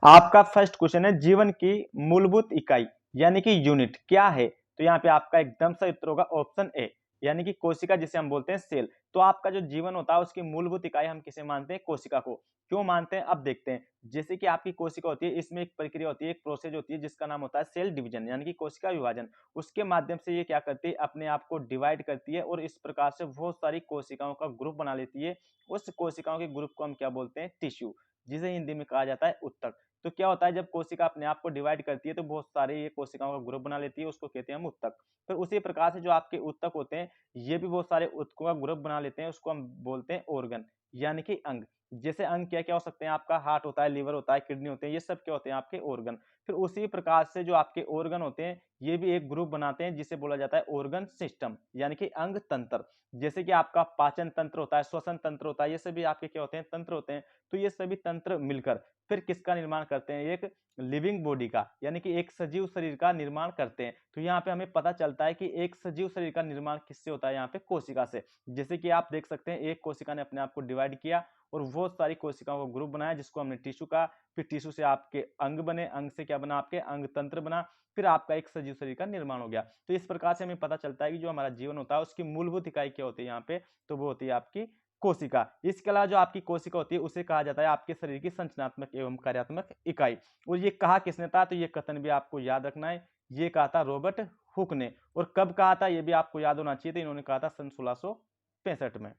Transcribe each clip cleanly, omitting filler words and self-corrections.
आपका first question है जीवन की मूलभूत इकाई यानी कि यूनिट क्या है। तो यहाँ पे आपका एकदम सही उत्तर होगा ऑप्शन ए यानी कि कोशिका, जिसे हम बोलते हैं सेल। तो आपका जो जीवन होता है उसकी मूलभूत इकाई हम किसे मानते हैं? कोशिका को। क्यों मानते हैं अब देखते हैं। जैसे कि आपकी कोशिका होती है, इसमें एक प्रक्रिया होती है, एक प्रोसेस होती है जिसका नाम होता है सेल डिवीजन यानी कि कोशिका विभाजन। उसके माध्यम से ये क्या करती है, अपने आप को डिवाइड करती है और इस प्रकार से बहुत सारी कोशिकाओं का ग्रुप बना लेती है। उस कोशिकाओं के ग्रुप को हम क्या बोलते हैं? टिश्यू, जिसे हिंदी में कहा जाता है ऊतक। तो क्या होता है, जब कोशिका अपने आप को डिवाइड करती है तो बहुत सारे ये कोशिकाओं का ग्रुप बना लेती है, उसको कहते हैं हम ऊतक। फिर उसी प्रकार से जो आपके ऊतक होते हैं ये भी बहुत सारे ऊतकों का ग्रुप बना लेते हैं, उसको हम बोलते हैं ऑर्गन यानी कि अंग। जैसे अंग क्या क्या हो सकते हैं? आपका हार्ट होता है, लीवर होता है, किडनी होते हैं, ये सब क्या होते हैं? आपके ऑर्गन। फिर उसी प्रकार से जो आपके ऑर्गन होते हैं ये भी एक ग्रुप बनाते हैं जिसे बोला जाता है ऑर्गन सिस्टम यानी कि अंग तंत्र। जैसे कि आपका पाचन तंत्र होता है, श्वसन तंत्र होता है, ये सभी आपके क्या होते हैं? तंत्र होते हैं। तो ये सभी तंत्र मिलकर फिर किसका निर्माण करते हैं? एक लिविंग बॉडी का यानी कि एक सजीव शरीर का निर्माण करते हैं। तो यहाँ पे हमें पता चलता है कि एक सजीव शरीर का निर्माण किससे होता है? यहाँ पे कोशिका से। जैसे कि आप देख सकते हैं एक कोशिका ने अपने आप को डिवाइड किया और बहुत सारी कोशिकाओं को ग्रुप बनाया जिसको हमने टिश्यू कहा। फिर टिश्यू से आपके अंग बने, अंग से क्या बना? आपके अंग तंत्र बना। फिर आपका एक सजीव शरीर का निर्माण हो गया। तो इस प्रकार से हमें पता चलता है कि जो हमारा जीवन होता है उसकी मूलभूत इकाई क्या होती है यहाँ पे? तो वो होती है आपकी कोशिका। इसके अलावा जो आपकी कोशिका होती है उसे कहा जाता है आपके शरीर की संरचनात्मक एवं कार्यात्मक इकाई। और ये कहा किसने था? तो ये कथन भी आपको याद रखना है। ये कहा था रॉबर्ट हुक ने। और कब कहा था ये भी आपको याद होना चाहिए। तो इन्होंने कहा था सन 1665 में।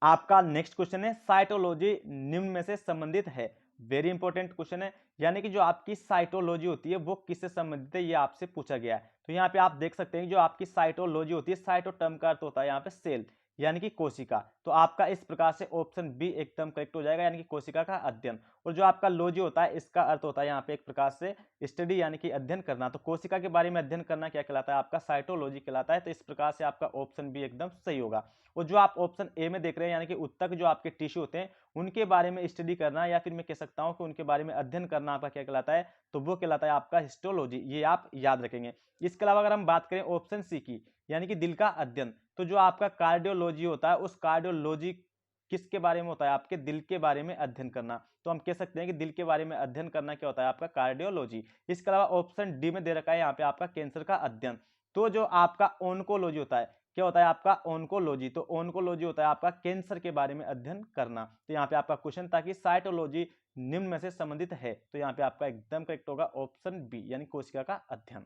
आपका नेक्स्ट क्वेश्चन है साइटोलॉजी निम्न में से संबंधित है। वेरी इंपॉर्टेंट क्वेश्चन है। यानी कि जो आपकी साइटोलॉजी होती है वो किससे संबंधित है, ये आपसे पूछा गया है। तो यहाँ पे आप देख सकते हैं जो आपकी साइटोलॉजी होती है, साइटो टर्म का अर्थ होता है यहाँ पे सेल यानी कि कोशिका। तो आपका इस प्रकार से ऑप्शन बी एकदम करेक्ट हो जाएगा यानी कि कोशिका का अध्ययन। और जो आपका लॉजी होता है इसका अर्थ होता है यहाँ पे एक प्रकार से स्टडी यानी कि अध्ययन करना। तो कोशिका के बारे में अध्ययन करना क्या कहलाता है? आपका साइटोलॉजी कहलाता है। तो इस प्रकार से आपका ऑप्शन बी एकदम सही होगा। और जो आप ऑप्शन ए में देख रहे हैं यानी कि ऊतक जो आपके टिश्यू होते हैं उनके बारे में स्टडी करना या फिर मैं कह सकता हूं कि उनके बारे में अध्ययन करना आपका क्या कहलाता है? तो वो कहलाता है आपका हिस्टोलॉजी। ये आप याद रखेंगे। इसके अलावा अगर हम बात करें ऑप्शन सी की यानी कि दिल का अध्ययन, तो जो आपका कार्डियोलॉजी होता है उस कार्डियोलॉजी किसके बारे में होता है? आपके दिल के बारे में अध्ययन करना। तो हम कह सकते हैं कि दिल के बारे में अध्ययन करना क्या होता है? आपका कार्डियोलॉजी। इसके अलावा ऑप्शन डी में दे रखा है यहाँ पे आपका कैंसर का अध्ययन। तो जो आपका ओन्कोलॉजी होता है क्या होता है? आपका ओन्कोलॉजी। तो ओन्कोलॉजी होता है आपका कैंसर के बारे में अध्ययन करना। तो यहाँ पे आपका क्वेश्चन था कि साइटोलॉजी निम्न में से संबंधित है। तो यहाँ पे आपका एकदम करेक्ट होगा ऑप्शन बी यानी कोशिका का अध्ययन।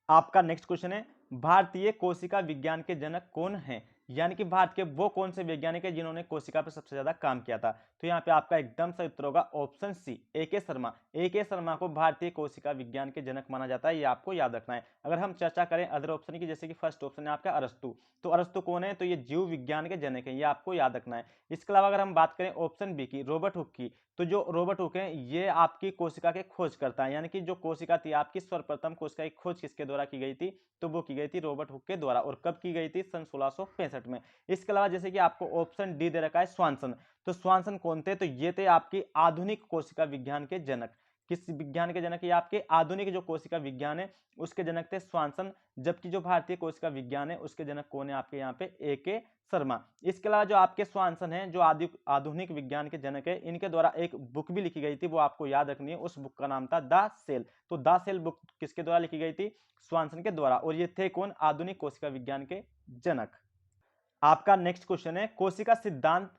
आपका नेक्स्ट क्वेश्चन है भारतीय कोशिका विज्ञान के जनक कौन हैं? यानी कि भारत के वो कौन से वैज्ञानिक है जिन्होंने कोशिका पर सबसे ज्यादा काम किया था? तो यहाँ पे आपका एकदम सही उत्तर होगा ऑप्शन सी ए के शर्मा। ए के शर्मा को भारतीय कोशिका विज्ञान के जनक माना जाता है, ये आपको याद रखना है। अगर हम चर्चा करें अदर ऑप्शन की, जैसे कि फर्स्ट ऑप्शन है आपका अरस्तु। तो अरस्तु कौन है? तो ये जीव विज्ञान के जनक है, ये आपको याद रखना है। इसके अलावा अगर हम बात करें ऑप्शन बी की रॉबर्ट हुक की, तो जो रॉबर्ट हुक है ये आपकी कोशिका के खोज करता है। यानी कि जो कोशिका थी आपकी सर्वप्रथम कोशिका की खोज किसके द्वारा की गई थी? तो वो की गई थी रॉबर्ट हुक के द्वारा। और कब की गई थी? सन 1665 में। इसके अलावा जैसे कि आपको ऑप्शन डी दे रखा है स्वानसन। तो स्वानसन कौन थे? तो ये थे आपकी आधुनिक कोशिका विज्ञान के जनक। किस विज्ञान के जनक? ये आपके आधुनिक जो कोशिका विज्ञान है उसके जनक थे स्वानसन। जबकि जो भारतीय कोशिका विज्ञान है उसके जनक कौन है? आपके यहाँ पे ए के शर्मा। इसके अलावा जो आपके स्वानसन हैं जो आधुनिक विज्ञान के जनक है, इनके द्वारा एक बुक भी लिखी गई थी, वो आपको याद रखनी है। उस बुक का नाम था द सेल। तो द सेल बुक किसके द्वारा लिखी गई थी? स्वानसन के द्वारा। और ये थे कौन? आधुनिक कोशिका विज्ञान के जनक। आपका नेक्स्ट क्वेश्चन है कोशिका सिद्धांत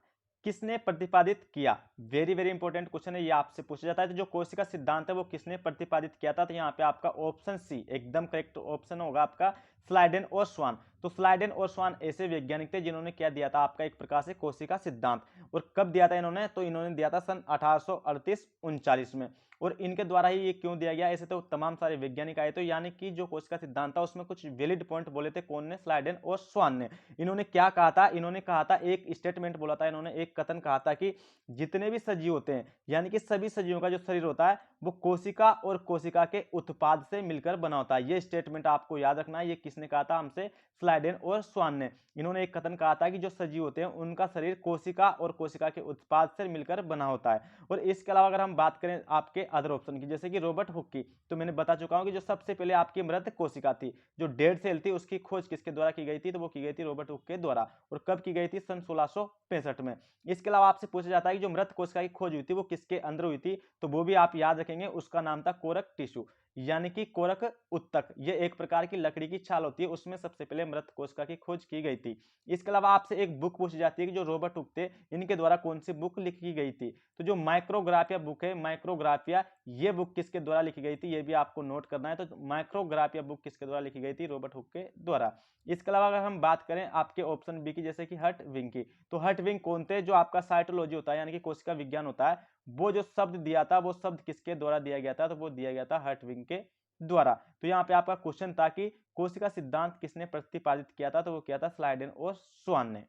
किसने प्रतिपादित किया? वेरी वेरी इंपॉर्टेंट क्वेश्चन है, ये आपसे पूछा जाता है। तो जो कोशिका सिद्धांत है वो किसने प्रतिपादित किया था? तो यहाँ पे आपका ऑप्शन सी एकदम करेक्ट ऑप्शन होगा आपका स्लाइडेन और स्वान। तो स्लाइडेन और स्वान ऐसे वैज्ञानिक थे जिन्होंने क्या दिया था आपका एक प्रकार से कोशिका सिद्धांत। और कब दिया था इन्होंने? तो इन्होंने दिया था सन 1838-39 में। और इनके द्वारा ही ये क्यों दिया गया? ऐसे तो तमाम सारे वैज्ञानिक आए। तो यानी कि जो कोशिका सिद्धांत था उसमें कुछ वैलिड पॉइंट बोले थे। कौन ने? स्लाइडेन और स्वान ने। इन्होंने क्या कहा था? इन्होंने कहा था, एक स्टेटमेंट बोला था इन्होंने, एक कथन कहा था कि जितने भी सजीव होते हैं यानी कि सभी सजीवों का जो शरीर होता है वो कोशिका और कोशिका के उत्पाद से मिलकर बना होता है। ये स्टेटमेंट आपको याद रखना है। ये किसने कहा था हमसे? स्लाइडेन और स्वान ने। इन्होंने एक कथन कहा था कि जो सजीव होते हैं उनका शरीर कोशिका और कोशिका के उत्पाद से मिलकर बना होता है। और इसके अलावा अगर हम बात करें आपके अदर ऑप्शन की, जैसे कि रॉबर्ट हुक की, तो मैंने बता चुका हूं कि जो सबसे पहले आपकी मृत कोशिका थी, जो डेड सेल थी, उसकी खोज किसके द्वारा की गई थी? तो वो की गई थी रॉबर्ट हुक के द्वारा। और कब की गई थी? सन 1665 में। इसके अलावा आपसे पूछा जाता है कि जो मृत कोशिका की खोज हुई थी वो किसके अंदर हुई थी? तो वो भी आप याद रखेंगे, उसका नाम था कोरक टिश्यू, यानी कि कोरक उत्तक। ये एक प्रकार की लकड़ी की छाल होती है, उसमें सबसे पहले मृत कोशिका की खोज की गई थी। इसके अलावा आपसे एक बुक पूछी जाती है कि जो रॉबर्ट हुक थे, इनके द्वारा कौन सी बुक लिखी गई थी? तो जो माइक्रोग्राफिया बुक है, माइक्रोग्राफिया, ये बुक किसके द्वारा लिखी गई थी? ये भी आपको नोट करना है। तो माइक्रोग्राफिया बुक किसके द्वारा लिखी गई थी? रॉबर्ट हुक के द्वारा। इसके अलावा अगर हम बात करें आपके ऑप्शन बी की, जैसे कि हर्टविग की, तो हर्टविग कौन थे? जो आपका साइटोलॉजी होता है, यानी कि कोशिका विज्ञान होता है, वो जो शब्द दिया था, वो शब्द किसके द्वारा दिया गया था? तो वो दिया गया था हर्टविग के द्वारा। तो यहाँ पे आपका क्वेश्चन था कि कोशिका सिद्धांत किसने प्रतिपादित किया था? तो वो किया था स्लाइडेन और स्वान ने।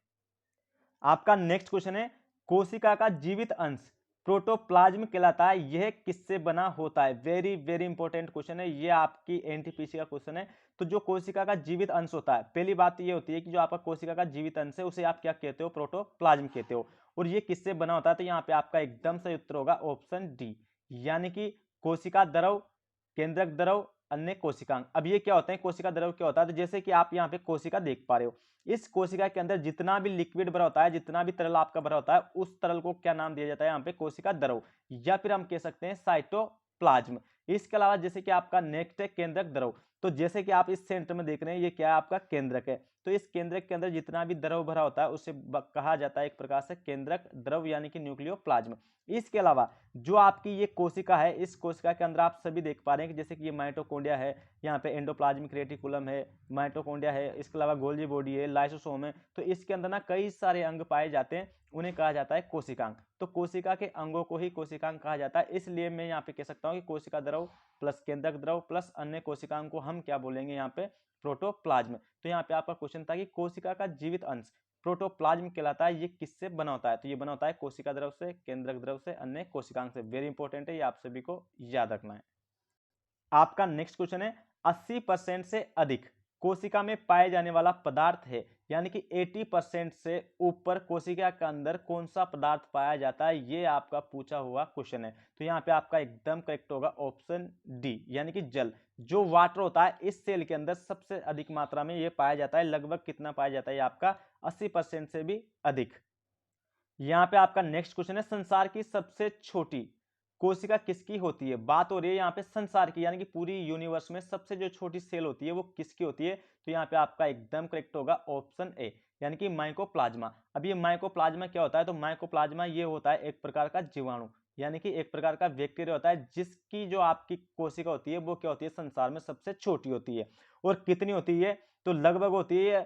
आपका नेक्स्ट क्वेश्चन है, कोशिका का जीवित अंश प्रोटोप्लाज्म कहलाता है, यह किससे बना होता है? वेरी वेरी इंपॉर्टेंट क्वेश्चन है, ये आपकी एनटीपीसी का क्वेश्चन है। तो जो कोशिका का जीवित अंश होता है, पहली बात ये होती है कि जो आपका कोशिका का जीवित अंश है उसे आप क्या कहते हो? प्रोटोप्लाज्म कहते हो। और ये किससे बना होता है? तो यहाँ पे आपका एकदम सही उत्तर होगा ऑप्शन डी, यानी कि कोशिका द्रव, केंद्रक द्रव, अन्य कोशिकांग। अब ये क्या होते हैं? कोशिका द्रव क्या होता है? तो जैसे कि आप यहाँ पे कोशिका देख पा रहे हो, इस कोशिका के अंदर जितना भी लिक्विड भरा होता है, जितना भी तरल आपका भरा होता है, उस तरल को क्या नाम दिया जाता है? यहाँ पे कोशिका द्रव, या फिर हम कह सकते हैं साइटोप्लाज्म। इसके अलावा जैसे कि आपका नेक्स्ट है केंद्रक द्रव। तो जैसे कि आप इस सेंटर में देख रहे हैं, ये क्या है? आपका केंद्रक है। तो इस केंद्रक के अंदर जितना भी द्रव भरा होता है उसे कहा जाता है एक प्रकार से केंद्रक द्रव, यानी कि न्यूक्लियोप्लाज्म। इसके अलावा जो आपकी ये कोशिका है, इस कोशिका के अंदर आप सभी देख पा रहे हैं कि जैसे कि ये माइटोकॉन्ड्रिया है, यहाँ पे एंडोप्लाज्मिक रेटिकुलम है, माइटोकॉन्ड्रिया है, इसके अलावा गोल्जी बॉडी है, लाइसोसोम है। तो इसके अंदर ना कई सारे अंग पाए जाते हैं, उन्हें कहा जाता है कोशिकांग। तो कोशिका के अंगों को ही कोशिकांग कहा जाता है। इसलिए मैं यहाँ पे कह सकता हूँ कि कोशिका द्रव प्लस केंद्रक द्रव प्लस अन्य कोशिकांग को हम क्या बोलेंगे? यहाँ पे प्रोटोप्लाज्म। तो यहाँ पे आपका क्वेश्चन था कि कोशिका का जीवित अंश प्रोटोप्लाज्म कहलाता है, ये किससे बना होता है? तो ये बना होता है कोशिका द्रव से, केंद्रक द्रव से, अन्य कोशिकांग से। वेरी इंपॉर्टेंट है, ये आप सभी को याद रखना है। आपका नेक्स्ट क्वेश्चन है, 80% से अधिक कोशिका में पाए जाने वाला पदार्थ है, यानी कि 80% से ऊपर कोशिका के अंदर कौन सा पदार्थ पाया जाता है? ये आपका पूछा हुआ क्वेश्चन है। तो यहाँ पे आपका एकदम करेक्ट होगा ऑप्शन डी, यानी कि जल। जो वाटर होता है इस सेल के अंदर सबसे अधिक मात्रा में ये पाया जाता है। लगभग कितना पाया जाता है? आपका 80% से भी अधिक। यहाँ पे आपका नेक्स्ट क्वेश्चन है, संसार की सबसे छोटी कोशिका किसकी होती है? बात हो रही है यहाँ पे संसार की, यानी कि पूरी यूनिवर्स में सबसे जो छोटी सेल होती है वो किसकी होती है? तो यहाँ पे आपका एकदम करेक्ट होगा ऑप्शन ए, यानी कि माइकोप्लाज्मा। अब ये माइकोप्लाज्मा क्या होता है? तो माइकोप्लाज्मा ये होता है एक प्रकार का जीवाणु, यानी कि एक प्रकार का बैक्टीरिया होता है, जिसकी जो आपकी कोशिका होती है वो क्या होती है? संसार में सबसे छोटी होती है। और कितनी होती है? तो लगभग होती है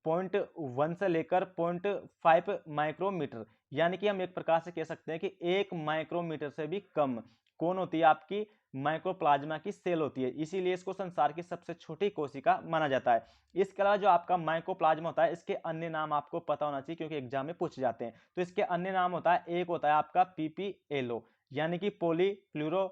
0.1 से लेकर 0.5 माइक्रोमीटर, यानी कि हम एक प्रकार से कह सकते हैं कि 1 माइक्रोमीटर से भी कम कौन होती है? आपकी माइक्रोप्लाज्मा की सेल होती है। इसीलिए इसको संसार की सबसे छोटी कोशिका माना जाता है। इसके अलावा जो आपका माइक्रोप्लाज्मा होता है, इसके अन्य नाम आपको पता होना चाहिए, क्योंकि एग्जाम में पूछे जाते हैं। तो इसके अन्य नाम होता है, एक होता है आपका पीपीएलओ, यानी कि पॉलीफ्लोरो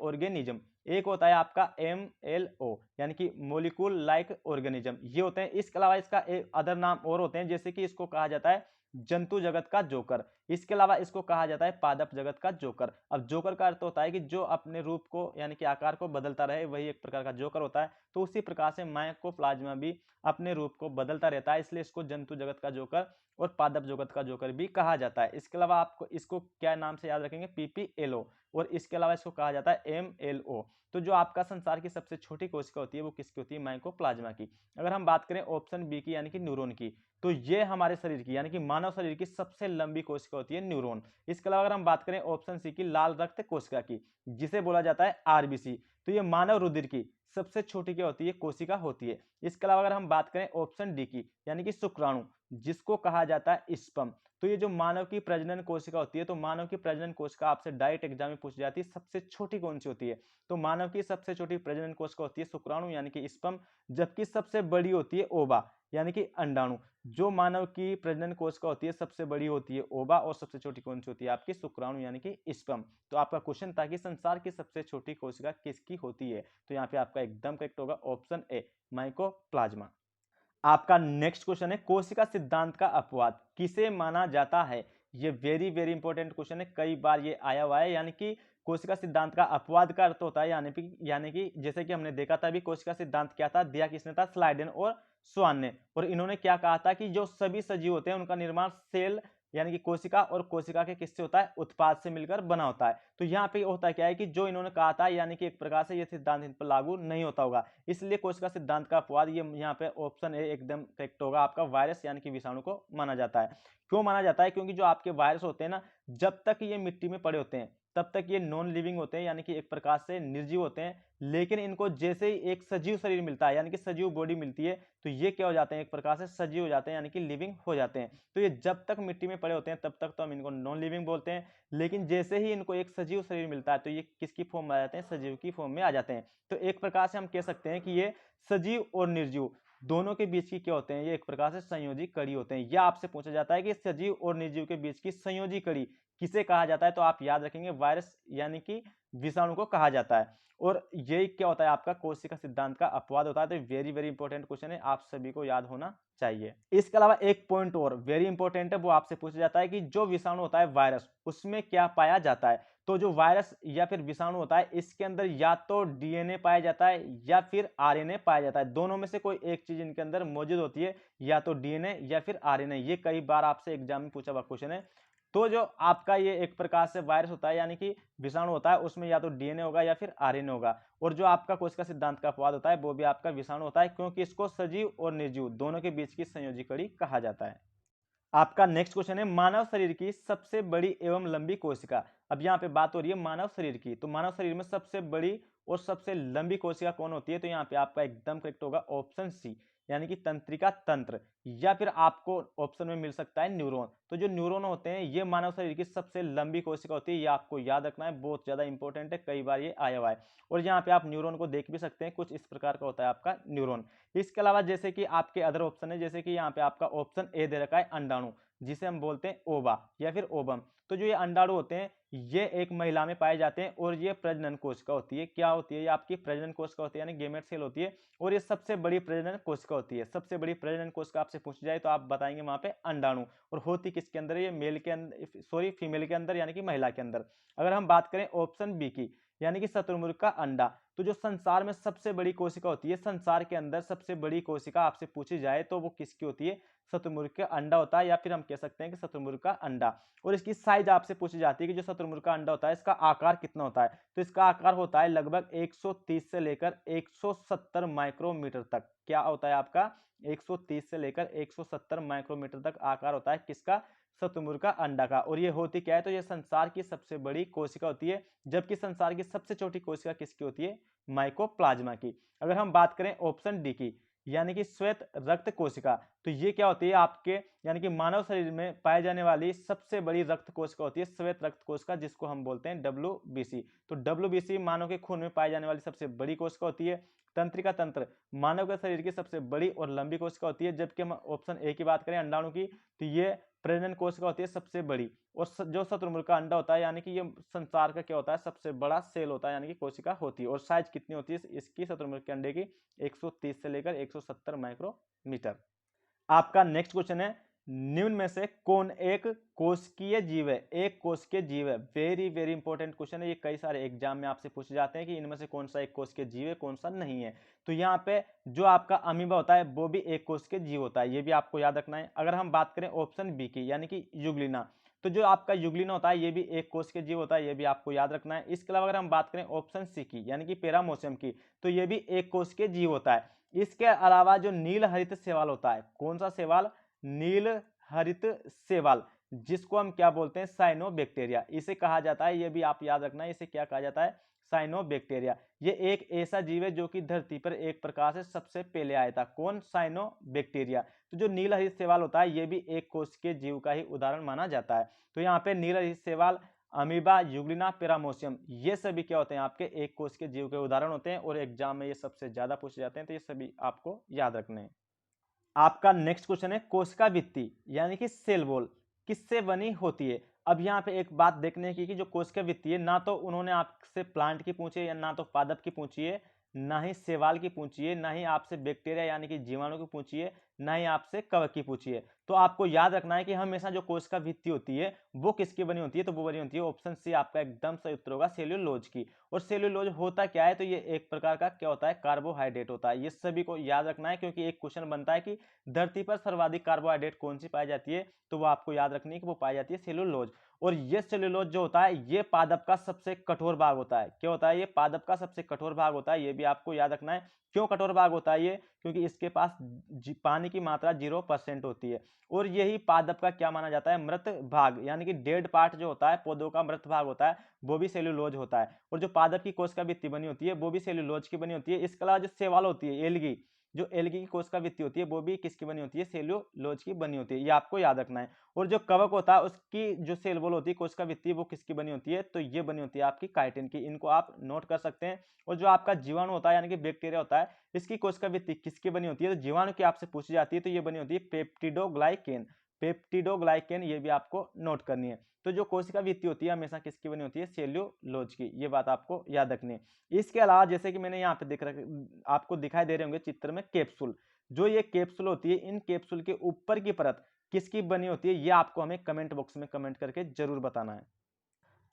ऑर्गेनिज्म। एक होता है आपका MLO, यानी कि मोलिक्यूल लाइक ऑर्गेनिज्म, ये होते हैं। इसके अलावा इसका एक अदर नाम और होते हैं, जैसे कि इसको कहा जाता है जंतु जगत का जोकर। इसके अलावा इसको कहा जाता है पादप जगत का जोकर। अब जोकर का अर्थ होता है कि जो अपने रूप को, यानी कि आकार को बदलता रहे, वही एक प्रकार का जोकर होता है। तो उसी प्रकार से माइकोप्लाज्मा भी अपने रूप को बदलता रहता है, इसलिए इसको जंतु जगत का जोकर और पादप जगत का जोकर भी कहा जाता है। इसके अलावा आपको इसको क्या नाम से याद रखेंगे? पीपीएलओ। और इसके अलावा इसको कहा जाता है MLO। तो जो आपका संसार की सबसे छोटी कोशिका होती है वो किसकी होती है? माइकोप्लाज्मा की। अगर हम बात करें ऑप्शन बी की, यानी कि न्यूरॉन की, तो ये हमारे शरीर की, यानी कि मानव शरीर की सबसे लंबी कोशिका होती है न्यूरॉन। इसके अलावा अगर हम बात करें ऑप्शन सी की, लाल रक्त कोशिका की, जिसे बोला जाता है RBC, तो ये मानव रुधिर की सबसे छोटी क्या होती है? कोशिका होती है। इसके अलावा अगर हम बात करें ऑप्शन डी की, यानी कि शुक्राणु, जिसको कहा जाता है स्पर्म, तो ये जो मानव की प्रजनन कोशिका होती है, तो मानव की प्रजनन कोशिका आपसे डायरेक्ट एग्जाम में पूछ जाती है, सबसे छोटी कौन सी होती है? तो मानव की सबसे छोटी प्रजनन कोशिका होती है शुक्राणु यानी कि स्पर्म, जबकि सबसे बड़ी होती है ओवा यानी कि अंडाणु। जो मानव की प्रजनन कोशिका होती है सबसे बड़ी होती है ओवा और सबसे छोटी कौन सी होती है? आपकी शुक्राणु यानी कि स्पर्म। तो आपका क्वेश्चन था कि संसार की सबसे छोटी कोशिका किसकी होती है? तो यहाँ पे आपका एकदम करेक्ट होगा ऑप्शन ए, माइकोप्लाज्मा। आपका नेक्स्ट क्वेश्चन है, कोशिका सिद्धांत का अपवाद किसे माना जाता है? ये वेरी वेरी इंपॉर्टेंट क्वेश्चन है, कई बार ये आया हुआ है। यानी कि कोशिका सिद्धांत का अपवाद का अर्थ होता है यानी कि जैसे कि हमने देखा था अभी कोशिका सिद्धांत क्या था, दिया किसने था? स्लाइडेन और स्वान ने। और इन्होंने क्या कहा था कि जो सभी सजीव होते हैं उनका निर्माण सेल यानी कि कोशिका और कोशिका के किससे होता है? उत्पाद से मिलकर बना होता है। तो यहाँ पे होता क्या है कि जो इन्होंने कहा था यानी कि एक प्रकार से ये सिद्धांत इन पर लागू नहीं होता होगा, इसलिए कोशिका सिद्धांत का अपवाद ये यहाँ पे ऑप्शन ए एकदम करेक्ट होगा आपका, वायरस यानी कि विषाणु को माना जाता है। क्यों माना जाता है? क्योंकि जो आपके वायरस होते हैं ना, जब तक ये मिट्टी में पड़े होते हैं तब तक ये नॉन लिविंग होते हैं यानी कि एक प्रकार से निर्जीव होते हैं। लेकिन इनको जैसे ही एक सजीव शरीर मिलता है यानी कि सजीव बॉडी मिलती है, तो ये क्या हो जाते हैं? एक प्रकार से सजीव हो जाते हैं यानी कि लिविंग हो जाते हैं। तो ये जब तक मिट्टी में पड़े होते हैं तब तक तो हम इनको नॉन लिविंग बोलते हैं, लेकिन जैसे ही इनको एक सजीव शरीर मिलता है तो ये किसकी फॉर्म में आ जाते हैं? सजीव की फॉर्म में आ जाते हैं। तो एक प्रकार से हम कह सकते हैं कि ये सजीव और निर्जीव दोनों के बीच की क्या होते हैं? ये एक प्रकार से संयोजी कड़ी होते हैं। यह आपसे पूछा जाता है कि सजीव और निर्जीव के बीच की संयोजी कड़ी किसे कहा जाता है? तो आप याद रखेंगे वायरस यानी कि विषाणु को कहा जाता है। और यही क्या होता है? आपका कोशिका सिद्धांत का अपवाद होता है। तो वेरी वेरी इंपॉर्टेंट क्वेश्चन है, आप सभी को याद होना चाहिए। इसके अलावा एक पॉइंट और वेरी इंपॉर्टेंट है, वो आपसे पूछा जाता है कि जो विषाणु होता है वायरस, उसमें क्या पाया जाता है? तो जो वायरस या फिर विषाणु होता है इसके अंदर या तो डीएनए पाया जाता है या फिर आरएनए पाया जाता है। दोनों में से कोई एक चीज इनके अंदर मौजूद होती है, या तो डीएनए या फिर आरएनए। ये कई बार आपसे एग्जाम में पूछा हुआ क्वेश्चन है। तो जो आपका ये एक प्रकार से वायरस होता है यानी कि विषाणु होता है, उसमें या तो डीएनए होगा या फिर आरएनए होगा। और जो आपका कोशिका सिद्धांत का अपवाद होता है वो भी आपका विषाणु होता है, क्योंकि इसको सजीव और निर्जीव दोनों के बीच की संयोजी कड़ी कहा जाता है। आपका नेक्स्ट क्वेश्चन है, मानव शरीर की सबसे बड़ी एवं लंबी कोशिका। अब यहाँ पे बात हो रही है मानव शरीर की, तो मानव शरीर में सबसे बड़ी और सबसे लंबी कोशिका कौन होती है? तो यहाँ पे आपका एकदम करेक्ट होगा ऑप्शन सी, यानी कि तंत्रिका तंत्र, या फिर आपको ऑप्शन में मिल सकता है न्यूरॉन। तो जो न्यूरॉन होते हैं ये मानव शरीर की सबसे लंबी कोशिका होती है, ये आपको याद रखना है, बहुत ज्यादा इंपॉर्टेंट है, कई बार ये आया हुआ है। और यहाँ पे आप न्यूरॉन को देख भी सकते हैं, कुछ इस प्रकार का होता है आपका न्यूरॉन। इसके अलावा जैसे कि आपके अदर ऑप्शन है, जैसे कि यहाँ पे आपका ऑप्शन ए दे रखा है अंडाणु, जिसे हम बोलते हैं ओवा या फिर ओवम। तो जो ये अंडाणु होते हैं ये एक महिला में पाए जाते हैं और ये प्रजनन कोशिका होती है। क्या होती है? ये आपकी प्रजनन कोशिका होती है यानी गेमेट सेल होती है, और ये सबसे बड़ी प्रजनन कोशिका होती है। सबसे बड़ी प्रजनन कोशिका आपसे पूछ जाए तो आप बताएंगे वहां पे अंडाणु। और होती किसके अंदर? ये मेल के अंदर, सॉरी फीमेल के अंदर यानी कि महिला के अंदर। अगर हम बात करें ऑप्शन बी की, यानी कि शतुरमुर्ग का अंडा, तो जो संसार में सबसे बड़ी कोशिका होती है, संसार के अंदर सबसे बड़ी कोशिका आपसे पूछी जाए तो वो किसकी होती है? शतुरमुर्ग का अंडा होता है, या फिर हम कह सकते हैं कि शतुरमुर्ग का अंडा। और इसकी साइज आपसे पूछी जाती है कि जो शतुरमुर्ग का अंडा होता है इसका आकार कितना होता है? तो इसका आकार होता है लगभग 130 से लेकर 170 माइक्रोमीटर तक। क्या होता है आपका? 130 से लेकर 170 माइक्रोमीटर तक आकार होता है किसका? शतुरमुर्ग का अंडा का। और ये होती क्या है? तो ये संसार की सबसे बड़ी कोशिका होती है, जबकि संसार की सबसे छोटी कोशिका किसकी होती है? माइकोप्लाज्मा की। अगर हम बात करें ऑप्शन डी की, यानी कि श्वेत रक्त कोशिका, तो ये क्या होती है? आपके यानी कि मानव शरीर में पाई जाने वाली सबसे बड़ी रक्त कोशिका होती है श्वेत रक्त कोशिका, जिसको हम बोलते हैं WBC। तो WBC मानव के खून में पाई जाने वाली सबसे बड़ी कोशिका होती है। तंत्रिका तंत्र मानव के शरीर की सबसे बड़ी और लंबी कोशिका होती है, जबकि हम ऑप्शन ए की बात करें अंडाणु की, तो ये प्रजनन कोशिका होती है सबसे बड़ी। और जो शतुरमुर्ग का अंडा होता है यानी कि ये संसार का क्या होता है? सबसे बड़ा सेल होता है यानी कि कोशिका होती है। और साइज कितनी होती है इसकी शतुरमुर्ग के अंडे की? 130 से लेकर 170 माइक्रोमीटर। आपका नेक्स्ट क्वेश्चन है, निम्न में से कौन एक कोशिकीय जीव है? एक कोशिकीय जीव है, वेरी वेरी इंपॉर्टेंट क्वेश्चन है, ये कई सारे एग्जाम में आपसे पूछे जाते हैं कि इनमें से कौन सा एक कोशिकीय जीव है, कौन सा नहीं है। तो यहाँ पे जो आपका अमीबा होता है वो भी एक कोशिकीय जीव होता है, ये भी आपको याद रखना है। अगर हम बात करें ऑप्शन बी की, यानी कि युग्लिना, तो जो आपका युग्लिना होता है ये भी एक कोशिकीय जीव होता है, ये भी आपको याद रखना है। इसके अलावा अगर हम बात करें ऑप्शन सी की, यानी कि पैरामोशियम की, तो ये भी एक कोशिकीय जीव होता है। इसके अलावा जो नील हरित शैवाल होता है, कौन सा शैवाल? नील हरित शैवाल, जिसको हम क्या बोलते हैं, साइनोबैक्टीरिया इसे कहा जाता है। ये भी आप याद रखना है, इसे क्या कहा जाता है, साइनोबैक्टीरिया। ये एक ऐसा जीव है जो कि धरती पर एक प्रकार से सबसे पहले आया था। कौन, साइनोबैक्टीरिया। तो जो नीलहरित शैवाल होता है ये भी एक कोशिकीय जीव का ही उदाहरण माना जाता है। तो यहाँ पे नीलहरित शैवाल, अमीबा, यूग्लिना, पेरामोसियम, ये सभी क्या होते हैं, आपके एक कोशिकीय जीव के उदाहरण होते हैं और एग्जाम में ये सबसे ज्यादा पूछे जाते हैं। तो ये सभी आपको याद रखने हैं। आपका नेक्स्ट क्वेश्चन है, कोशिका भित्ति यानी कि सेल वॉल किससे बनी होती है। अब यहाँ पे एक बात देखने की कि जो कोशिका भित्ति है, ना तो उन्होंने आपसे प्लांट की पूछी है, या ना तो पादप की पूछी है, ना ही शैवाल की पूछी है, ना ही आपसे बैक्टीरिया यानी कि जीवाणु की पूछी है, ना ही आपसे कवक की पूछी है। तो आपको याद रखना है कि हमेशा जो कोशिका भित्ति होती है वो किसकी बनी होती है, तो वो बनी होती है ऑप्शन सी आपका एकदम सही उत्तर होगा, सेल्यूलोज की। और सेल्यूलोज होता क्या है, तो ये एक प्रकार का क्या होता है, कार्बोहाइड्रेट होता है। ये सभी को याद रखना है क्योंकि एक क्वेश्चन बनता है कि धरती पर सर्वाधिक कार्बोहाइड्रेट कौन सी पाई जाती है, तो वो आपको याद रखनी है कि वो पाई जाती है सेल्यूलोज। और ये सेल्यूलोज जो होता है ये पादप का सबसे कठोर भाग होता है। क्या होता है, ये पादप का सबसे कठोर भाग होता है। ये भी आपको याद रखना है। क्यों कठोर भाग होता है ये, क्योंकि इसके पास पानी की मात्रा 0% होती है। और यही पादप का क्या माना जाता है, मृत भाग, यानी कि डेड पार्ट जो होता है, पौधों का मृत भाग होता है, वो भी सेल्यूलोज होता है। और जो पादप की कोशिका भित्ति बनी होती है वो भी सेल्यूलोज की बनी होती है। इसके अलावा जो शैवाल होती है, एल्गी, जो एल्गी की कोशिका भित्ति होती है वो भी किसकी बनी होती है, सेल्यूलोज की बनी होती है। ये आपको याद रखना है। और जो कवक होता है उसकी जो सेल वॉल होती है, कोशिका भित्ति, वो किसकी बनी होती है, तो ये बनी होती है आपकी काइटिन की। इनको आप नोट कर सकते हैं। और जो आपका जीवाणु होता है यानी कि बैक्टीरिया होता है, इसकी कोशिका भित्ति किसकी बनी होती है, तो जीवाणु की आपसे पूछी जाती है, तो ये बनी होती है पेप्टिडोग्लाइकेन। पेप्टिडोग्लाइकेन ये भी आपको नोट करनी है। तो जो कोशिका भित्ति होती है हमेशा किसकी बनी होती है, सेल्यूलोज की। ये बात आपको याद रखनी है। इसके अलावा जैसे कि मैंने यहाँ पे आपको दिखाई दे रहे होंगे चित्र में कैप्सूल, जो ये कैप्सूल होती है, इन कैप्सूल के ऊपर की परत किसकी बनी होती है, ये आपको हमें कमेंट बॉक्स में कमेंट करके जरूर बताना है।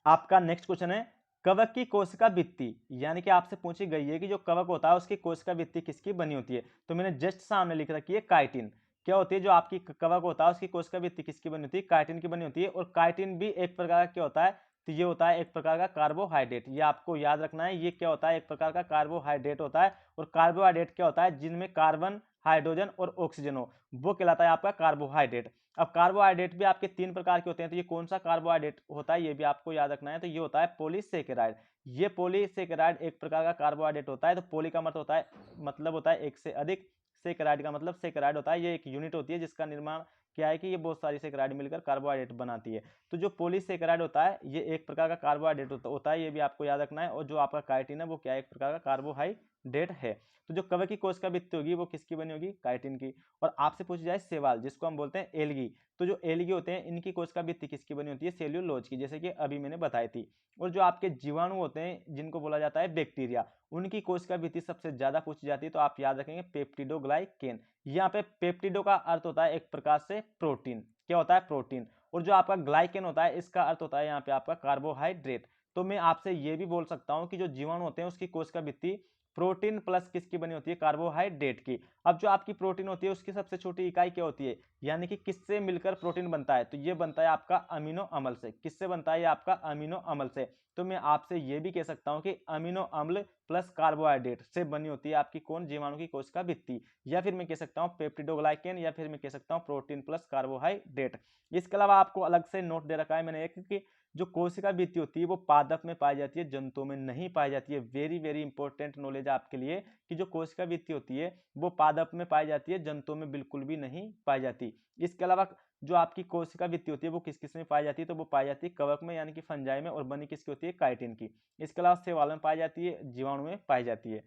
आपका नेक्स्ट क्वेश्चन है, कवक की कोशिका भित्ति, यानी कि आपसे पूछी गई है कि जो कवक होता है उसकी कोशिका भित्ति किसकी बनी होती है। तो मैंने जस्ट सामने लिख रखी है काइटिन। क्या होती है, जो आपकी कवक होता है उसकी कोशिका भित्ति किसकी बनी होती है, काइटिन की बनी होती है। और काइटिन भी एक प्रकार का क्या होता है, तो ये होता है एक प्रकार का कार्बोहाइड्रेट। ये आपको याद रखना है, ये क्या होता है, एक प्रकार का कार्बोहाइड्रेट होता है। और कार्बोहाइड्रेट क्या होता है, जिनमें कार्बन, हाइड्रोजन और ऑक्सीजन हो, वो कहलाता है आपका कार्बोहाइड्रेट। अब कार्बोहाइड्रेट भी आपके 3 प्रकार के होते हैं। तो ये कौन सा कार्बोहाइड्रेट होता है, ये भी आपको याद रखना है। तो ये होता है पॉलीसेकेराइड। ये पॉलीसेकेराइड एक प्रकार का कार्बोहाइड्रेट होता है। तो पॉली का मतलब होता है एक से अधिक, सेकेराइड का मतलब सेकेराइड होता है। ये एक यूनिट होती है जिसका निर्माण क्या है कि ये बहुत सारी सेकेराइड मिलकर कार्बोहाइड्रेट बनाती है। तो जो पॉलीसेकेराइड होता है ये एक प्रकार का कार्बोहाइड्रेट होता है, ये भी आपको याद रखना है। और जो आपका काइटिन है वो क्या है, एक प्रकार का कार्बोहाइड्रेट है। तो जो कवक की कोशिका भित्ति होगी वो किसकी बनी होगी, काइटिन की। और आपसे पूछी जाए शैवाल, जिसको हम बोलते हैं एल्गी, तो जो एल्गी होते हैं इनकी कोशिका भित्ति किसकी बनी होती है, सेल्यूलोज की, जैसे कि अभी मैंने बताई थी। और जो आपके जीवाणु होते हैं जिनको बोला जाता है बैक्टीरिया, उनकी कोशिका भित्ति सबसे ज्यादा पूछी जाती है। तो आप याद रखेंगे पेप्टिडोग्लाइकेन। यहाँ पे पेप्टिडो का अर्थ होता है एक प्रकार से प्रोटीन। क्या होता है, प्रोटीन। और जो आपका ग्लाइकेन होता है इसका अर्थ होता है यहाँ पे आपका कार्बोहाइड्रेट। तो मैं आपसे ये भी बोल सकता हूँ कि जो जीवाणु होते हैं उसकी कोशिका भित्ति प्रोटीन प्लस किसकी बनी होती है, कार्बोहाइड्रेट की। अब जो आपकी प्रोटीन होती है उसकी सबसे छोटी इकाई क्या होती है, यानी कि किससे मिलकर प्रोटीन बनता है, तो ये बनता है आपका अमीनो अम्ल से। किससे बनता है, ये आपका अमीनो अम्ल से। तो मैं आपसे ये भी कह सकता हूं कि अमीनो अम्ल प्लस कार्बोहाइड्रेट से बनी होती है आपकी कौन, जीवाणु की कोशिका भित्ति। या फिर मैं कह सकता हूं पेप्टिडोग्लाइकेन, या फिर मैं कह सकता हूं प्रोटीन प्लस कार्बोहाइड्रेट। इसके अलावा आपको अलग से नोट दे रखा है मैंने एक, कि जो कोशिका भित्ति होती है वो पादप में पाई जाती है, जंतुओं में नहीं पाई जाती है। वेरी वेरी इंपॉर्टेंट नॉलेज आपके लिए कि जो कोशिका भित्ति होती है वो पादप में पाई जाती है, जंतुओं में बिल्कुल भी नहीं पाई जाती। इसके अलावा जो आपकी कोशिका भित्ति होती है वो किस किस में पाई जाती है, तो वो पाई जाती है कवक में यानी कि फंजाई में, और बनी किसकी होती है, काइटिन की। इसके अलावा शैवाल में पाई जाती है, जीवाणु में पाई जाती है।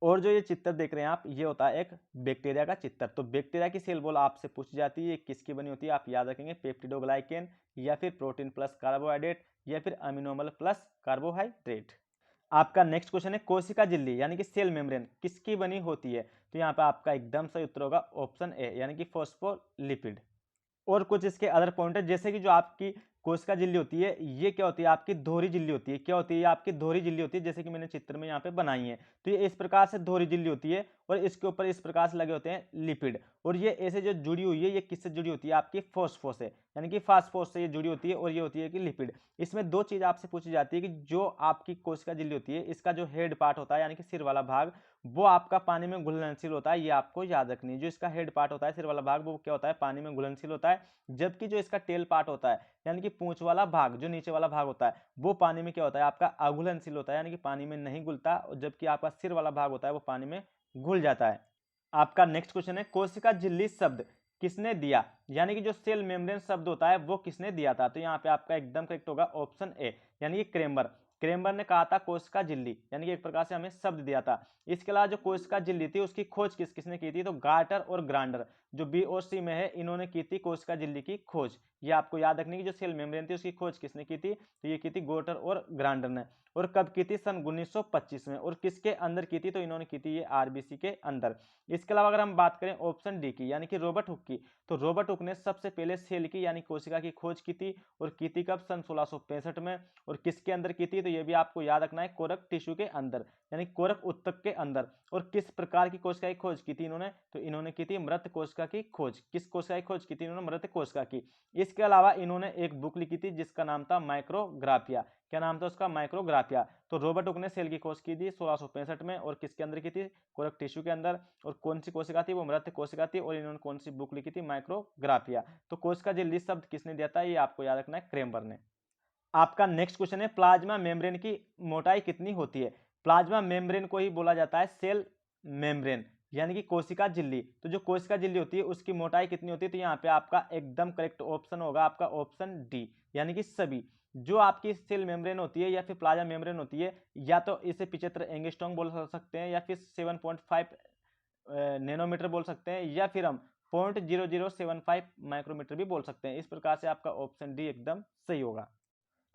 और जो ये चित्र देख रहे हैं आप, ये होता है एक बैक्टीरिया का चित्र। तो बैक्टीरिया की सेल वॉल आपसे पूछी जाती है, ये किसकी बनी होती है, आप याद रखेंगे पेप्टिडोग्लाइकेन, या फिर प्रोटीन प्लस कार्बोहाइड्रेट, या फिर अमीनो अम्ल प्लस कार्बोहाइड्रेट। आपका नेक्स्ट क्वेश्चन है, कोशिका झिल्ली यानी कि सेल मेम्ब्रेन किसकी बनी होती है। तो यहाँ पे आपका एकदम सही उत्तर होगा ऑप्शन ए, यानी कि फॉस्फोलिपिड। और कुछ इसके अदर पॉइंट है, जैसे कि जो आपकी कोशिका झिल्ली होती है ये क्या होती है, आपकी दोहरी झिल्ली होती है। क्या होती है, आपकी दोहरी झिल्ली होती है, जैसे कि मैंने चित्र में यहाँ पे बनाई है। तो ये इस प्रकार से दोहरी झिल्ली होती है और इसके ऊपर इस प्रकार से लगे होते हैं लिपिड। और ये ऐसे जो जुड़ी हुई है, ये किससे जुड़ी होती है, आपकी फॉस्फोस से, यानी कि फास्फोस से ये जुड़ी होती है। और ये होती है कि लिपिड। इसमें दो चीज आपसे पूछी जाती है कि जो आपकी कोशिका झिल्ली होती है, इसका जो हेड पार्ट होता है यानी कि सिर वाला भाग, वो आपका पानी में घुलनशील होता है। ये आपको याद रखनी है। जो इसका हेड पार्ट होता है, सिर वाला भाग, वो क्या होता है, पानी में घुलनशील होता है। जबकि जो इसका टेल पार्ट होता है, यानी कि पूंछ वाला भाग, जो नीचे वाला भाग होता है, वो पानी में क्या होता है, आपका अघुलनशील होता है, यानी कि पानी में नहीं घुलता। जबकि आपका सिर वाला भाग होता है, वो पानी में घुल जाता है। आपका नेक्स्ट क्वेश्चन है, कोशिका झिल्ली शब्द किसने दिया, यानी कि जो सेल मेम्ब्रेन शब्द होता है वो किसने दिया था। तो यहाँ पे आपका एकदम करेक्ट होगा ऑप्शन ए, यानी कि क्रेमर। क्रेमर ने कहा था कोशिका झिल्ली, यानी कि एक प्रकार से हमें शब्द दिया था। इसके अलावा जो कोशिका झिल्ली थी उसकी खोज किसने की थी, तो गार्टर और ग्रांडर, जो बी और सी में है, इन्होंने की थी कोशिका झिल्ली की खोज। ये आपको याद रखने की, जो सेल मेम्ब्रेन थी उसकी खोज किसने की थी, तो ये की थी गोटर और ग्रांडर ने। और कब की थी, सन 1925 में। और किसके अंदर की थी, तो इन्होंने की थी ये आरबीसी के अंदर। इसके अलावा अगर हम बात करें ऑप्शन डी की, यानी कि रॉबर्ट हुक की, तो रॉबर्ट हुक ने सबसे पहले सेल की यानी कोशिका की खोज की थी। और की थी कब, सन 1665 में। और किसके अंदर की थी, तो ये भी आपको याद रखना है, कोरक टिश्यू के अंदर, यानी कोरक उत्तक के अंदर। और किस प्रकार की कोशिका की खोज की थी इन्होंने, तो इन्होंने की थी मृत कोशिका की खोज। किस कोशिका की खोज की थी इन्होंने, मृत कोशिका की। इसके अलावा इन्होंने एक बुक लिखी थी जिसका नाम था माइक्रोग्राफिया। क्या नाम था उसका, माइक्रोग्राफिया। तो रॉबर्ट हुक ने सेल की खोज की थी 1665 में। और किसके अंदर की थी, कोरक टिश्यू के अंदर। और कौन सी कोशिका थी, वो मृत कोशिका थी। और इन्होंने कौन सी बुक लिखी थी, माइक्रोग्राफिया। तो कोशिका झिल्ली शब्द किसने दिया था, ये आपको याद रखना है, क्रेमर ने। आपका नेक्स्ट क्वेश्चन है, प्लाज्मा मेम्ब्रेन की मोटाई कितनी होती है। प्लाज्मा मेम्ब्रेन को ही बोला जाता है सेल मेम्ब्रेन, यानी कि कोशिका झिल्ली। तो जो कोशिका झिल्ली होती है उसकी मोटाई कितनी होती है, तो यहाँ पे आपका एकदम करेक्ट ऑप्शन होगा आपका ऑप्शन डी, यानी कि सभी। जो आपकी सेल मेम्ब्रेन होती है या फिर प्लाज्मा मेम्ब्रेन होती है, या तो इसे 75 एंगस्ट्रॉम बोल सकते हैं, या फिर 7.5 नैनोमीटर बोल सकते हैं, या फिर हम 0.0075 माइक्रोमीटर भी बोल सकते हैं। इस प्रकार से आपका ऑप्शन डी एकदम सही होगा।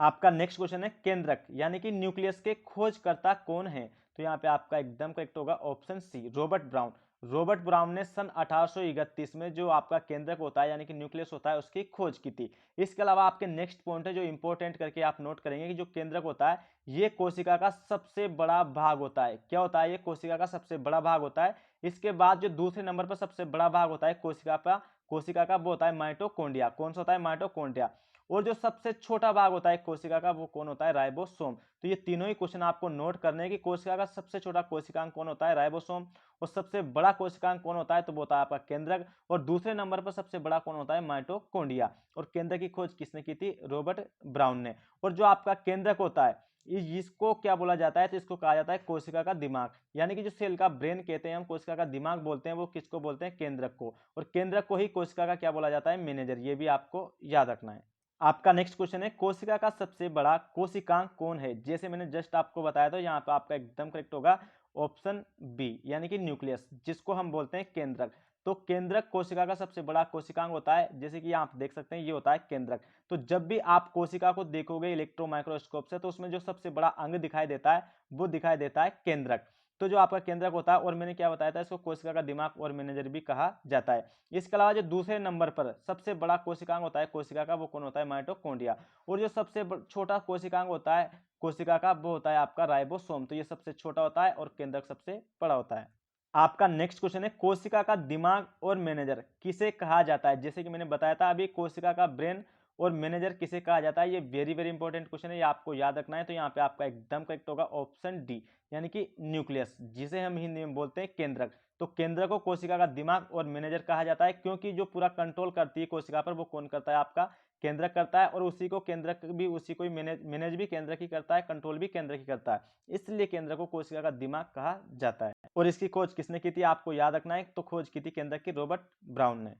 आपका नेक्स्ट क्वेश्चन है, केंद्रक यानी कि न्यूक्लियस के खोजकर्ता कौन है। तो यहाँ पे आपका एकदम करेक्ट होगा option C, Robert Brown. Robert Brown ने सन 1831 में जो आपका केंद्रक होता है यानी कि न्यूक्लियस होता है उसकी खोज की थी। इसके अलावा आपके नेक्स्ट पॉइंट है जो इंपॉर्टेंट करके आप नोट करेंगे कि जो केंद्रक होता है ये कोशिका का सबसे बड़ा भाग होता है। क्या होता है, ये कोशिका का सबसे बड़ा भाग होता है। इसके बाद जो दूसरे नंबर पर सबसे बड़ा भाग होता है कोशिका का वो होता है माइटोकॉन्ड्रिया। कौन सा होता है, माइटोकॉन्ड्रिया। और जो सबसे छोटा भाग होता है कोशिका का, वो कौन होता है, राइबोसोम। तो ये तीनों ही क्वेश्चन आपको नोट करने हैं कि कोशिका का सबसे छोटा कोशिकांग कौन होता है, राइबोसोम। और सबसे बड़ा कोशिकांग कौन होता है, तो वो होता है आपका केंद्रक। और दूसरे नंबर पर सबसे बड़ा कौन होता है, माइटोकॉन्ड्रिया। और केंद्र की खोज किसने की थी, रॉबर्ट ब्राउन ने। और जो आपका केंद्रक होता है इसको क्या बोला जाता है, तो इसको कहा जाता है कोशिका का दिमाग, यानी कि जो सेल का ब्रेन कहते हैं हम, कोशिका का दिमाग बोलते हैं, वो किसको बोलते हैं, केंद्रक को। और केंद्रक को ही कोशिका का क्या बोला जाता है, मैनेजर। ये भी आपको याद रखना है। आपका नेक्स्ट क्वेश्चन है, कोशिका का सबसे बड़ा कोशिकांग कौन है। जैसे मैंने जस्ट आपको बताया था, यहाँ पे आपका एकदम करेक्ट होगा ऑप्शन बी, यानी कि न्यूक्लियस, जिसको हम बोलते हैं केंद्रक। तो केंद्रक कोशिका का सबसे बड़ा कोशिकांग होता है। जैसे कि आप देख सकते हैं ये होता है केंद्रक। तो जब भी आप कोशिका को देखोगे इलेक्ट्रॉन माइक्रोस्कोप से, तो उसमें जो सबसे बड़ा अंग दिखाई देता है वो दिखाई देता है केंद्रक। तो जो आपका केंद्रक होता है, और मैंने क्या बताया था, इसको कोशिका का दिमाग और मैनेजर भी कहा जाता है। इसके अलावा जो दूसरे नंबर पर सबसे बड़ा कोशिकांग होता है कोशिका का, वो कौन होता है, माइटोकॉन्ड्रिया। और जो सबसे छोटा कोशिकांग होता है कोशिका का, वो होता है आपका राइबोसोम। तो ये सबसे छोटा होता है और केंद्रक सबसे बड़ा होता है। आपका नेक्स्ट क्वेश्चन है, कोशिका का दिमाग और मैनेजर किसे कहा जाता है। जैसे कि मैंने बताया था अभी, कोशिका का ब्रेन और मैनेजर किसे कहा जाता है। ये वेरी वेरी इंपॉर्टेंट क्वेश्चन है, ये आपको याद रखना है। तो यहाँ पे आपका एकदम करेक्ट होगा ऑप्शन डी, यानी कि न्यूक्लियस, जिसे हम हिंदी में बोलते हैं केंद्रक। तो केंद्रक को कोशिका का दिमाग और मैनेजर कहा जाता है, क्योंकि जो पूरा कंट्रोल करती है कोशिका पर, वो कौन करता है, आपका केंद्रक करता है। और उसी को केंद्रक भी, उसी को मैनेज भी केंद्रक ही करता है, कंट्रोल भी केंद्रक ही करता है। इसलिए केंद्रक को कोशिका का दिमाग कहा जाता है। और इसकी खोज किसने की थी, आपको याद रखना है। तो खोज की थी केंद्रक की रॉबर्ट ब्राउन ने।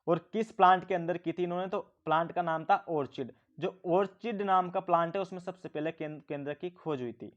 और किस प्लांट के अंदर की थी इन्होंने, तो प्लांट का नाम था ऑर्चिड। जो ऑर्चिड नाम का प्लांट है उसमें सबसे पहले केंद्रक की खोज हुई थी।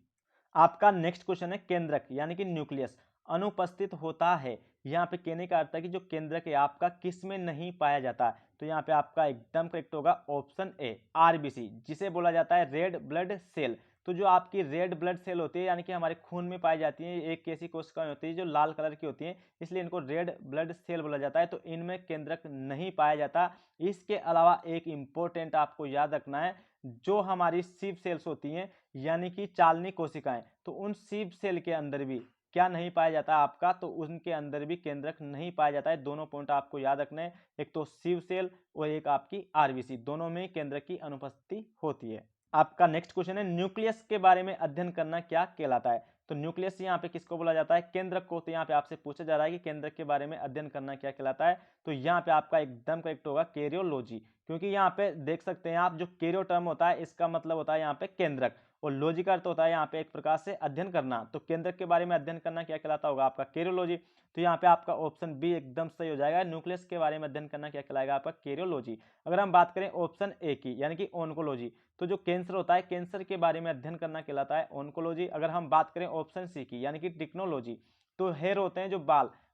आपका नेक्स्ट क्वेश्चन है, केंद्रक यानी कि न्यूक्लियस अनुपस्थित होता है। यहाँ पे कहने का अर्थ है कि जो केंद्रक है आपका किस में नहीं पाया जाता। तो यहाँ पे आपका एकदम करेक्ट होगा ऑप्शन ए, आरबीसी, जिसे बोला जाता है रेड ब्लड सेल। तो जो आपकी रेड ब्लड सेल होती है यानी कि हमारे खून में पाई जाती है, एक ऐसी कोशिकाएं होती है जो लाल कलर की होती हैं, इसलिए इनको रेड ब्लड सेल बोला जाता है। तो इनमें केंद्रक नहीं पाया जाता। इसके अलावा एक इंपॉर्टेंट आपको याद रखना है, जो हमारी सीव सेल्स होती हैं यानी कि चालनी कोशिकाएं, तो उन सीव सेल के अंदर भी क्या नहीं पाया जाता आपका, तो उनके अंदर भी केंद्रक नहीं पाया जाता है। दोनों पॉइंट आपको याद रखने हैं, एक तो सीव सेल और एक आपकी आरबीसी, दोनों में केंद्रक की अनुपस्थिति होती है। आपका नेक्स्ट क्वेश्चन है, न्यूक्लियस के बारे में अध्ययन करना क्या कहलाता है। तो न्यूक्लियस यहाँ पे किसको बोला जाता है, केंद्रक को। तो यहाँ पे आपसे पूछा जा रहा है कि केंद्रक के बारे में अध्ययन करना क्या कहलाता है। तो यहाँ पे आपका एकदम करेक्ट होगा कैरियोलॉजी, क्योंकि यहाँ पे देख सकते हैं आप, जो कैरियो टर्म होता है इसका मतलब होता है यहाँ पे केंद्रक, और लॉजी का अर्थ होता है यहाँ पे एक प्रकार से अध्ययन करना। तो केंद्रक के बारे में अध्ययन करना क्या कहलाता होगा, आपका कैरियोलॉजी। तो यहाँ पे आपका ऑप्शन बी एकदम सही हो जाएगा। न्यूक्लियस के बारे में अध्ययन करना क्या कहलाएगा, आपका कैरियोलॉजी। अगर हम बात करें ऑप्शन ए की यानी कि ऑन्कोलॉजी, तो जो कैंसर होता है कैंसर के बारे में अध्ययन करना कहलाता है ऑन्कोलॉजी। अगर हम बात करें ऑप्शन सी की यानी कि टेक्नोलॉजी, तो हेयर होते हैं जो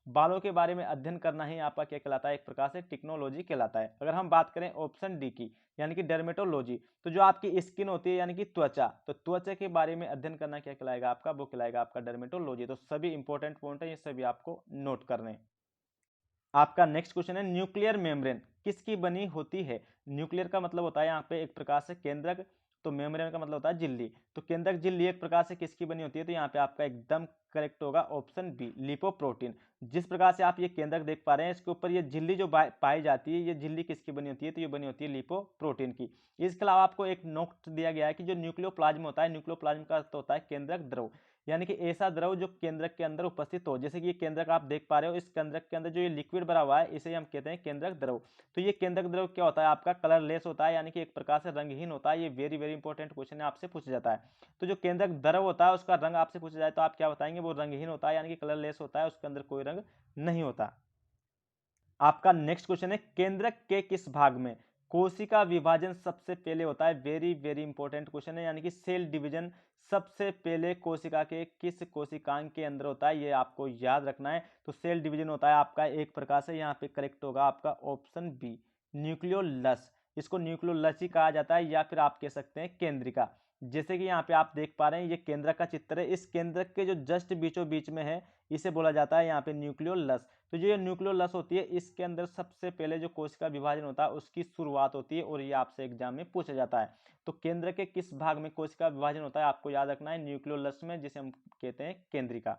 बालों के बारे में अध्ययन करना ही आपका क्या कहलाता है, एक प्रकार से टेक्नोलॉजी कहलाता है। अगर हम बात करें ऑप्शन डी की यानी कि डर्मेटोलॉजी, तो जो आपकी स्किन होती है यानी कि त्वचा, तो त्वचा के बारे में अध्ययन करना क्या कहलाएगा आपका, वो कहलाएगा आपका डर्मेटोलॉजी। तो सभी इंपॉर्टेंट पॉइंट है, ये सभी आपको नोट करने। आपका नेक्स्ट क्वेश्चन है, न्यूक्लियर मेम्ब्रेन किसकी बनी होती है। न्यूक्लियर का मतलब होता है यहाँ पे एक प्रकार से केंद्रक, तो मेम्ब्रेन का मतलब होता है झिल्ली। तो केंद्रक झिल्ली एक प्रकार से किसकी बनी होती है, तो यहाँ पे आपका एकदम करेक्ट होगा ऑप्शन बी, लिपोप्रोटीन। जिस प्रकार से आप ये केंद्रक देख पा रहे हैं, इसके ऊपर ये झिल्ली जो पाई जाती है, ये झिल्ली किसकी बनी होती है, तो ये बनी होती है लिपोप्रोटीन की। इसके अलावा आपको एक नोट दिया गया है कि जो न्यूक्लियोप्लाज्म होता है, न्यूक्लियोप्लाज्म का अर्थ होता है केंद्रक द्रव, यानी कि ऐसा द्रव जो केंद्रक के अंदर उपस्थित हो। जैसे कि ये केंद्रक आप देख पा रहे हो, इस केंद्रक के अंदर जो ये लिक्विड भरा हुआ है, इसे हम कहते हैं केंद्रक द्रव। तो ये केंद्रक द्रव क्या होता है, आपका कलरलेस होता है, यानी कि एक प्रकार से रंगहीन होता है। ये वेरी वेरी इंपॉर्टेंट क्वेश्चन है, आपसे पूछा जाता है। तो जो केंद्रक द्रव होता है उसका रंग आपसे पूछा जाए तो आप क्या बताएंगे, वो रंगहीन होता है, यानी कि कलरलेस होता है, उसके अंदर कोई रंग नहीं होता। आपका नेक्स्ट क्वेश्चन है, केंद्रक के किस भाग में कोशिका विभाजन सबसे पहले होता है। वेरी वेरी इंपॉर्टेंट क्वेश्चन है, यानी कि सेल डिवीजन सबसे पहले कोशिका के किस कोशिकांग के अंदर होता है, ये आपको याद रखना है। तो सेल डिवीजन होता है आपका एक प्रकार से, यहाँ पे करेक्ट होगा आपका ऑप्शन बी, न्यूक्लियोलस। इसको न्यूक्लियोलस ही कहा जाता है, या फिर आप कह सकते हैं केंद्रिका। जैसे कि यहाँ पे आप देख पा रहे हैं, ये केंद्रक का चित्र है, इस केंद्रक के जो जस्ट बीचों बीच में है, इसे बोला जाता है यहाँ पे न्यूक्लियोलस। तो जो ये न्यूक्लियोलस होती है, इसके अंदर सबसे पहले जो कोशिका विभाजन होता है उसकी शुरुआत होती है, और ये आपसे एग्जाम में पूछा जाता है। तो केंद्र के किस भाग में कोशिका विभाजन होता है, आपको याद रखना है न्यूक्लियोलस में, जिसे हम कहते हैं केंद्रिका।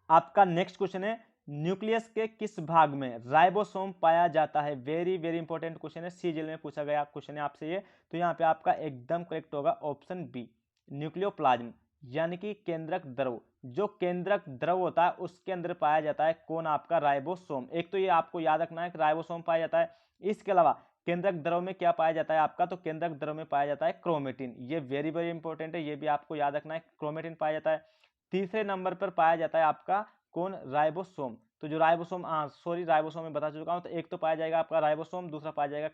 आपका नेक्स्ट क्वेश्चन है, न्यूक्लियस के किस भाग में राइबोसोम पाया जाता है। वेरी वेरी इंपॉर्टेंट क्वेश्चन है, सीजीएल में पूछा गया क्वेश्चन है आपसे ये। तो यहाँ पे आपका एकदम करेक्ट होगा ऑप्शन बी, न्यूक्लियोप्लाज्म, यानी कि केंद्रक द्रव। जो केंद्रक द्रव होता है उसके अंदर पाया जाता है कौन, आपका राइबोसोम। एक तो ये आपको याद रखना है कि राइबोसोम पाया जाता है। इसके अलावा केंद्रक द्रव में क्या पाया जाता है आपका, तो केंद्रक द्रव में पाया जाता है क्रोमेटिन। ये वेरी वेरी इंपॉर्टेंट है, ये भी आपको याद रखना है, क्रोमेटिन पाया जाता है। तीसरे नंबर पर पाया जाता है आपका कौन, राइबोसोम। तो जो राइबोसोम, सॉरी राइबोसोम में बता चुका हूं। तो एक तो पाया जाएगा आपका राइबोसोम, दूसरा पाया जाएगा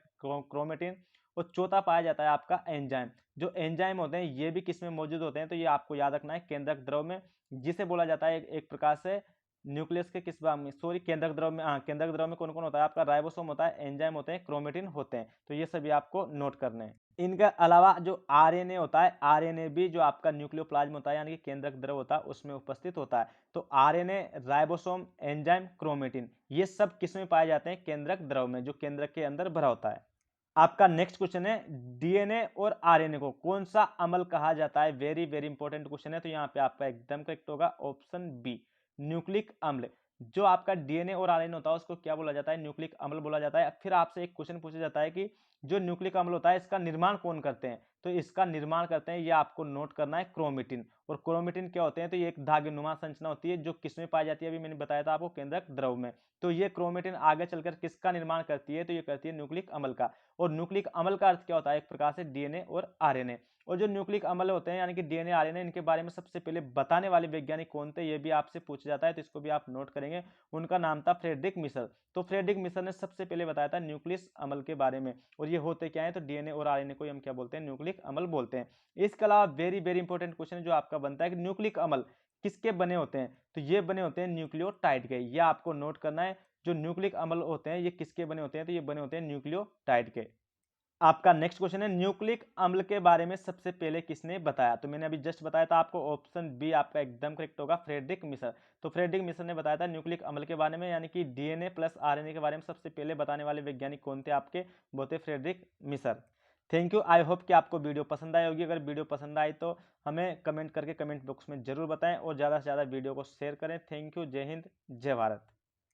क्रोमेटिन, और चौथा पाया जाता है आपका एंजाइम। जो एंजाइम होते हैं ये भी किस में मौजूद होते हैं, तो ये आपको याद रखना है केंद्रक द्रव में, जिसे बोला जाता है एक प्रकार से न्यूक्लियस के किस भाग में, सॉरी केंद्रक द्रव में। केंद्रक द्रव में कौन कौन होता है, आपका राइबोसोम होता है, एंजाइम होते हैं, क्रोमेटिन होते हैं। तो ये सभी आपको नोट करने हैं। इनका अलावा जो आरएनए होता है, आरएनए भी जो आपका न्यूक्लियोप्लाज्म होता है यानी कि केंद्रक द्रव होता है उसमें उपस्थित होता है। तो आरएनए, राइबोसोम, एंजाइम, क्रोमेटिन, ये सब किस में पाए जाते हैं, केंद्रक द्रव में, जो केंद्रक के अंदर भरा होता है। आपका नेक्स्ट क्वेश्चन है, डीएनए और आरएनए को कौन सा अम्ल कहा जाता है। वेरी वेरी इंपॉर्टेंट क्वेश्चन है, तो यहाँ पे आपका एकदम करेक्ट होगा ऑप्शन बी, न्यूक्लिक अम्ल। जो आपका डीएनए और आरएनए होता है उसको क्या बोला जाता है, न्यूक्लिक अम्ल बोला जाता है। फिर आपसे एक क्वेश्चन पूछा जाता है कि जो न्यूक्लिक अम्ल होता है इसका निर्माण कौन करते हैं, तो इसका निर्माण करते हैं, ये आपको नोट करना है, क्रोमेटिन। और क्रोमेटिन क्या होते हैं, तो ये एक धागेनुमा संरचना होती है, जो किसमें पाई जाती है, अभी मैंने बताया था आपको, केंद्रक द्रव में। तो ये क्रोमेटिन आगे चलकर किसका निर्माण करती है, तो ये करती है न्यूक्लिक अम्ल का। और न्यूक्लिक अम्ल का अर्थ क्या होता है, एक प्रकार से डीएनए और आरएनए। और जो न्यूक्लिक अम्ल होते हैं यानी कि डीएनए आरएनए, इनके बारे में सबसे पहले बताने वाले वैज्ञानिक कौन थे, ये भी आपसे पूछा जाता है, तो इसको भी आप नोट करेंगे। उनका नाम था फ्रेडरिक मिशर। तो फ्रेडरिक मिशर ने सबसे पहले बताया था न्यूक्लियस अम्ल के बारे में। और ये होते क्या है, तो डीएनए और आरएनए को हम क्या बोलते हैं, न्यूक्लिक अम्ल बोलते हैं। इसके अलावा वेरी वेरी इंपॉर्टेंट क्वेश्चन जो आपका बनता है कि न्यूक्लिक अम्ल किसके बने होते हैं, तो ये बने होते हैं न्यूक्लियोटाइड के। ये आपको नोट करना है, जो न्यूक्लिक अम्ल होते हैं ये किसके बने होते हैं, तो ये बने होते हैं न्यूक्लियोटाइड के। आपका नेक्स्ट क्वेश्चन है, न्यूक्लिक अम्ल के बारे में सबसे पहले किसने बताया? तो मैंने अभी जस्ट बताया था आपको, ऑप्शन बी आपका एकदम करेक्ट होगा, फ्रेडरिक मिसर। तो फ्रेडरिक मिसर ने बताया था न्यूक्लिक अम्ल के बारे में, यानी कि डीएनए प्लस आरएनए के बारे में सबसे पहले बताने वाले वैज्ञानिक कौन थे आपके? वो थे Frederick Misar. Thank you. I hope कि आपको वीडियो पसंद आई होगी। अगर वीडियो पसंद आई तो हमें कमेंट करके कमेंट बॉक्स में जरूर बताएं और ज़्यादा से ज़्यादा वीडियो को शेयर करें। Thank you. जय हिंद, जय भारत।